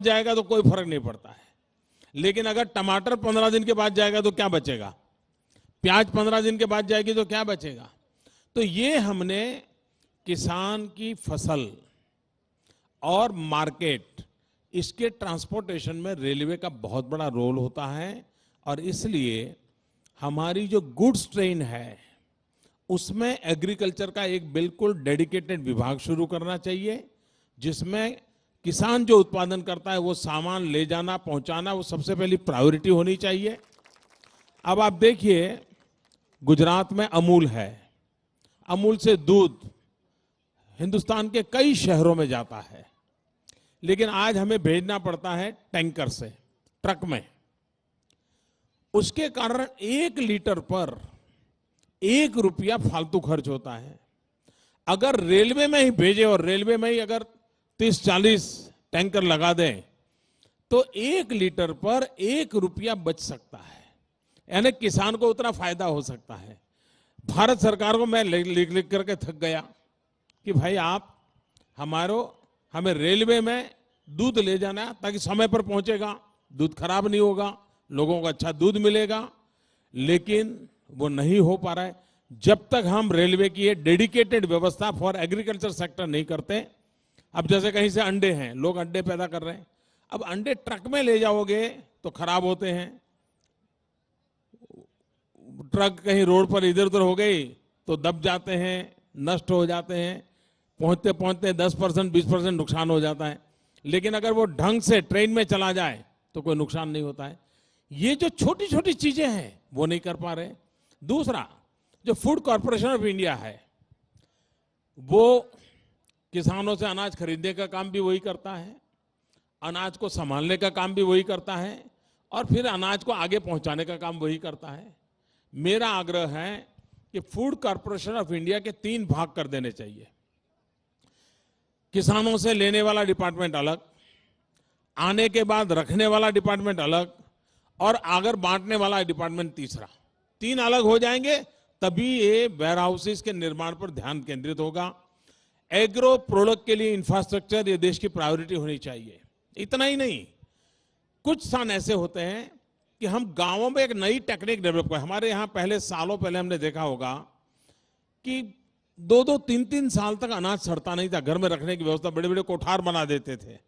जाएगा तो कोई फर्क नहीं पड़ता है। लेकिन अगर टमाटर 15 दिन के बाद जाएगा तो क्या बचेगा, प्याज 15 दिन के बाद जाएगी तो क्या बचेगा। तो ये हमने किसान की फसल और मार्केट, इसके ट्रांसपोर्टेशन में रेलवे का बहुत बड़ा रोल होता है। और इसलिए हमारी जो गुड्स ट्रेन है उसमें एग्रीकल्चर का एक बिल्कुल डेडिकेटेड विभाग शुरू करना चाहिए, जिसमें किसान जो उत्पादन करता है वो सामान ले जाना पहुंचाना वो सबसे पहली प्रायोरिटी होनी चाहिए। अब आप देखिए, गुजरात में अमूल है, अमूल से दूध हिंदुस्तान के कई शहरों में जाता है, लेकिन आज हमें भेजना पड़ता है टैंकर से, ट्रक में। उसके कारण 1 लीटर पर 1 रुपया फालतू खर्च होता है। अगर रेलवे में ही भेजे और रेलवे में ही अगर 30-40 टैंकर लगा दें तो 1 लीटर पर 1 रुपया बच सकता है, यानी किसान को उतना फायदा हो सकता है। भारत सरकार को मैं लिख लिख करके थक गया कि भाई आप हमें रेलवे में दूध ले जाना ताकि समय पर पहुंचेगा, दूध खराब नहीं होगा, लोगों को अच्छा दूध मिलेगा, लेकिन वो नहीं हो पा रहा है। जब तक हम रेलवे की ये डेडिकेटेड व्यवस्था फॉर एग्रीकल्चर सेक्टर नहीं करते। अब जैसे कहीं से अंडे हैं, लोग अंडे पैदा कर रहे हैं, अब अंडे ट्रक में ले जाओगे तो खराब होते हैं, ट्रक कहीं रोड पर इधर उधर हो गई तो दब जाते हैं, नष्ट हो जाते हैं, पहुंचते पहुंचते 10% 20% नुकसान हो जाता है। लेकिन अगर वो ढंग से ट्रेन में चला जाए तो कोई नुकसान नहीं होता है। ये जो छोटी छोटी चीजें हैं वो नहीं कर पा रहे। दूसरा, जो फूड कॉर्पोरेशन ऑफ इंडिया है वो किसानों से अनाज खरीदने का काम भी वही करता है, अनाज को संभालने का काम भी वही करता है, और फिर अनाज को आगे पहुंचाने का काम वही करता है। मेरा आग्रह है कि फूड कॉर्पोरेशन ऑफ इंडिया के 3 भाग कर देने चाहिए। किसानों से लेने वाला डिपार्टमेंट अलग, आने के बाद रखने वाला डिपार्टमेंट अलग, और अगर बांटने वाला डिपार्टमेंट तीसरा। 3 अलग हो जाएंगे तभी ये वेयर हाउसेस के निर्माण पर ध्यान केंद्रित होगा। एग्रो प्रोडक्ट के लिए इंफ्रास्ट्रक्चर ये देश की प्रायोरिटी होनी चाहिए। इतना ही नहीं, कुछ स्थान ऐसे होते हैं कि हम गांवों में एक नई टेक्निक डेवलप करें। हमारे यहाँ पहले सालों पहले हमने देखा होगा कि 2-2 3-3 साल तक अनाज सड़ता नहीं था, घर में रखने की व्यवस्था, बड़े बड़े कोठार बना देते थे।